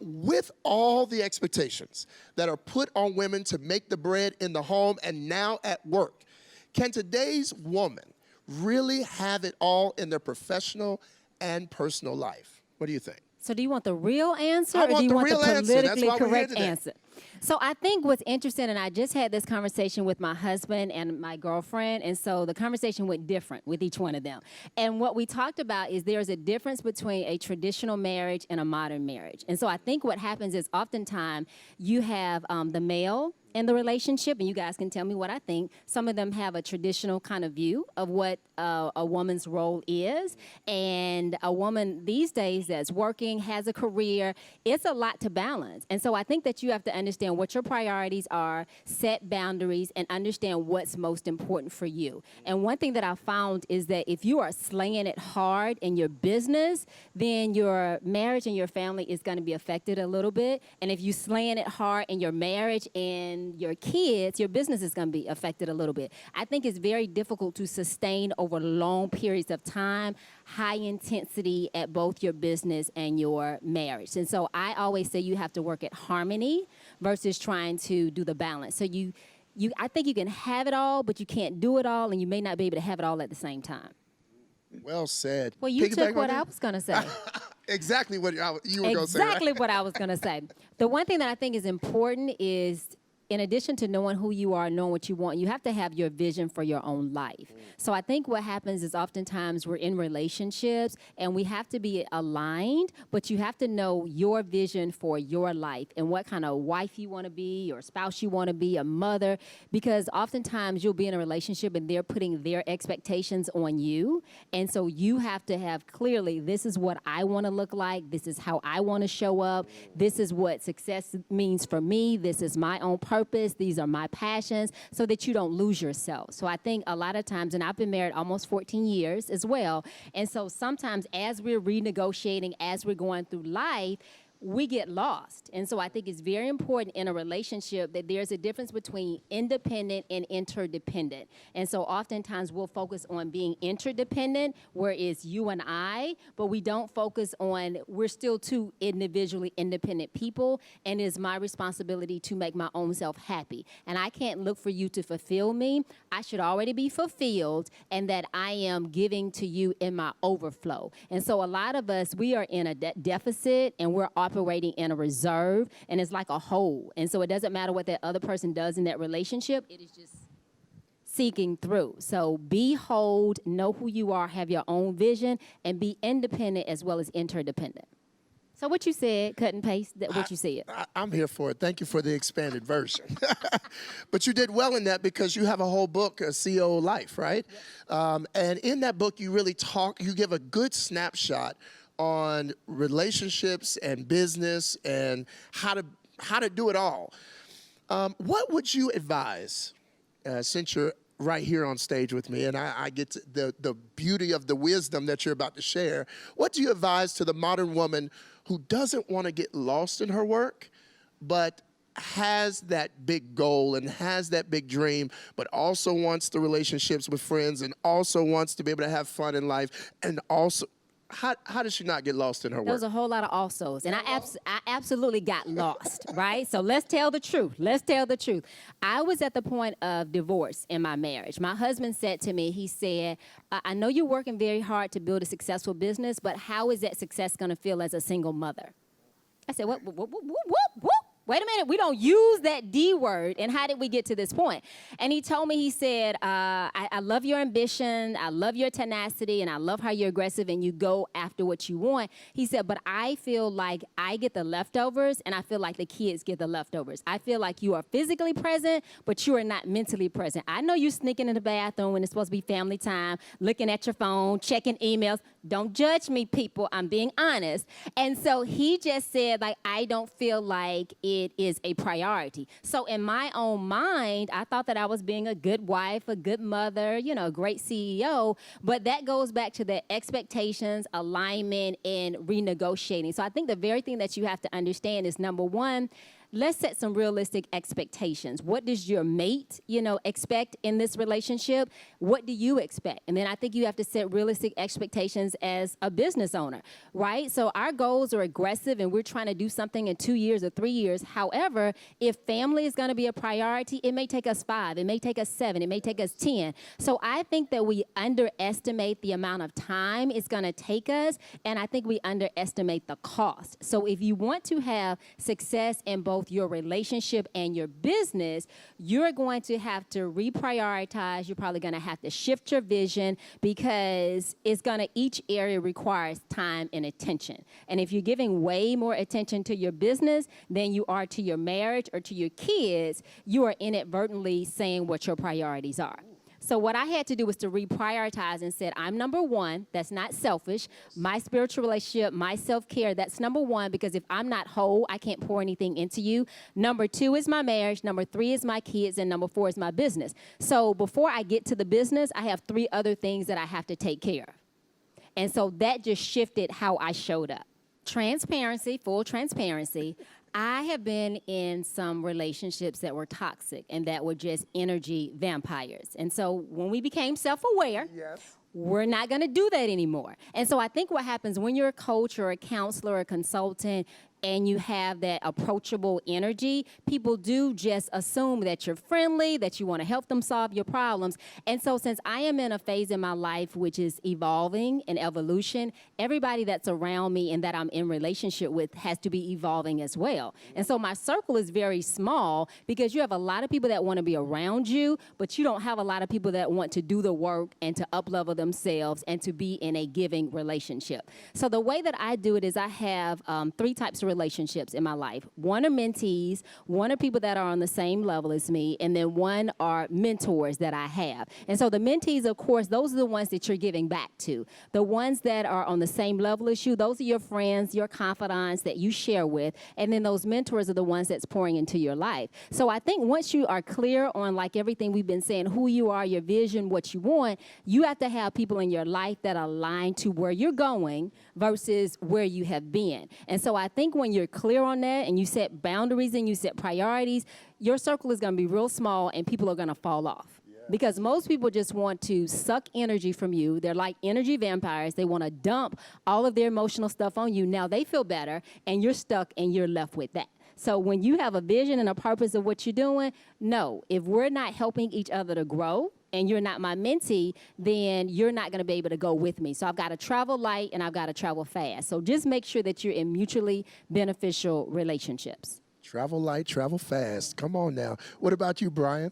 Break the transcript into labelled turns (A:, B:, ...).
A: with all the expectations that are put on women to make the bread in the home and now at work, can today's woman really have it all in their professional and personal life? What do you think?
B: So do you want the real answer
A: I
B: or do
A: want
B: you
A: the
B: want the
A: real answer. That's
B: politically
A: why we're here
B: correct
A: today.
B: answer? So I think what's interesting, and I just had this conversation with my husband and my girlfriend, and so the conversation went different with each one of them. And what we talked about is there's a difference between a traditional marriage and a modern marriage. And so I think what happens is oftentimes you have the male in the relationship, and you guys can tell me what I think. Some of them have a traditional kind of view of what a woman's role is, and a woman these days that's working, has a career, it's a lot to balance. And so I think that you have to understand what your priorities are, set boundaries, and understand what's most important for you. And one thing that I found is that if you are slaying it hard in your business, then your marriage and your family is going to be affected a little bit. And if you're slaying it hard in your marriage and your kids, your business is going to be affected a little bit. I think it's very difficult to sustain over long periods of time, high intensity at both your business and your marriage. And so I always say you have to work at harmony versus trying to do the balance. So I think you can have it all, but you can't do it all, and you may not be able to have it all at the same time.
A: Well said.
B: Well, you
A: Piggyback
B: took
A: on
B: what
A: that?
B: I was going to say.
A: Exactly what you were going to say.
B: Exactly
A: Right?
B: what I was going to say. The one thing that I think is important is, in addition to knowing who you are, knowing what you want, you have to have your vision for your own life. So I think what happens is oftentimes we're in relationships and we have to be aligned, but you have to know your vision for your life and what kind of wife you want to be, or spouse you want to be, a mother, because oftentimes you'll be in a relationship and they're putting their expectations on you. And so you have to have clearly, this is what I want to look like, this is how I want to show up, this is what success means for me, this is my own purpose, these are my passions, so that you don't lose yourself. So I think a lot of times, and I've been married almost 14 years as well, and so sometimes as we're renegotiating, as we're going through life, we get lost. And so I think it's very important in a relationship that there's a difference between independent and interdependent. And so oftentimes we'll focus on being interdependent, where it's you and I, but we don't focus on, we're still two individually independent people, and it's my responsibility to make my own self happy. And I can't look for you to fulfill me. I should already be fulfilled, and that I am giving to you in my overflow. And so a lot of us, we are in a deficit, and we're operating in a reserve, and it's like a hole. And so it doesn't matter what that other person does in that relationship, it is just seeking through. So be whole, know who you are, have your own vision, and be independent as well as interdependent. So what you said, cut and paste, what you said.
A: I'm here for it. Thank you for the expanded version. But you did well in that because you have a whole book, CEO Life, right? Yep. And in that book, you really you give a good snapshot on relationships and business and how to do it all. What would you advise, since you're right here on stage with me, and I get to the beauty of the wisdom that you're about to share, what do you advise to the modern woman who doesn't want to get lost in her work, but has that big goal and has that big dream, but also wants the relationships with friends and also wants to be able to have fun in life, and also how does she not get lost in her work?
B: There was a whole lot of alsos, and I absolutely got lost, right? So let's tell the truth. Let's tell the truth. I was at the point of divorce in my marriage. My husband said to me, he said, I know you're working very hard to build a successful business, but how is that success going to feel as a single mother? I said, what? Wait a minute, we don't use that D word, and how did we get to this point? And he told me, he said, I love your ambition, I love your tenacity, and I love how you're aggressive and you go after what you want. He said, but I feel like I get the leftovers, and I feel like the kids get the leftovers. I feel like you are physically present, but you are not mentally present. I know you're sneaking in the bathroom when it's supposed to be family time, looking at your phone, checking emails. Don't judge me, people, I'm being honest. And so he just said, like, I don't feel like it is a priority. So in my own mind, I thought that I was being a good wife, a good mother, you know, a great CEO, but that goes back to the expectations, alignment, and renegotiating. So I think the very thing that you have to understand is, number one, let's set some realistic expectations. What does your mate, expect in this relationship? What do you expect? And then I think you have to set realistic expectations as a business owner, right? So our goals are aggressive and we're trying to do something in 2 years or 3 years. However, if family is going to be a priority, it may take us 5, it may take us 7, it may take us 10. So I think that we underestimate the amount of time it's going to take us, and I think we underestimate the cost. So if you want to have success in both your relationship and your business, you're going to have to reprioritize. You're probably going to have to shift your vision because each area requires time and attention. And if you're giving way more attention to your business than you are to your marriage or to your kids, you are inadvertently saying what your priorities are. So what I had to do was to reprioritize and said, I'm number one. That's not selfish. My spiritual relationship, my self-care, that's number one, because if I'm not whole, I can't pour anything into you. Number 2 is my marriage. Number 3 is my kids. And number 4 is my business. So before I get to the business, I have 3 other things that I have to take care of. And so that just shifted how I showed up. Transparency, full transparency. I have been in some relationships that were toxic and that were just energy vampires. And so when we became self-aware, we're not going to do that anymore. And so I think what happens when you're a coach or a counselor or a consultant and you have that approachable energy, people do just assume that you're friendly, that you want to help them solve your problems. And so since I am in a phase in my life which is evolving and evolution, everybody that's around me and that I'm in relationship with has to be evolving as well. And so my circle is very small because you have a lot of people that want to be around you, but you don't have a lot of people that want to do the work and to up-level themselves and to be in a giving relationship. So the way that I do it is I have 3 types of relationships in my life. One are mentees, one are people that are on the same level as me, and then one are mentors that I have. And so the mentees, of course, those are the ones that you're giving back to. The ones that are on the same level as you, those are your friends, your confidants that you share with, and then those mentors are the ones that's pouring into your life. So I think once you are clear on like everything we've been saying, who you are, your vision, what you want, you have to have people in your life that align to where you're going versus where you have been. And so I think when you're clear on that and you set boundaries and you set priorities, your circle is going to be real small and people are going to fall off. Because most people just want to suck energy from you. They're like energy vampires. They want to dump all of their emotional stuff on you. Now they feel better and you're stuck and you're left with that. So when you have a vision and a purpose of what you're doing, no, if we're not helping each other to grow and you're not my mentee, then you're not going to be able to go with me. So I've got to travel light and I've got to travel fast. So just make sure that you're in mutually beneficial relationships.
A: Travel light, travel fast. Come on now. What about you, Brian?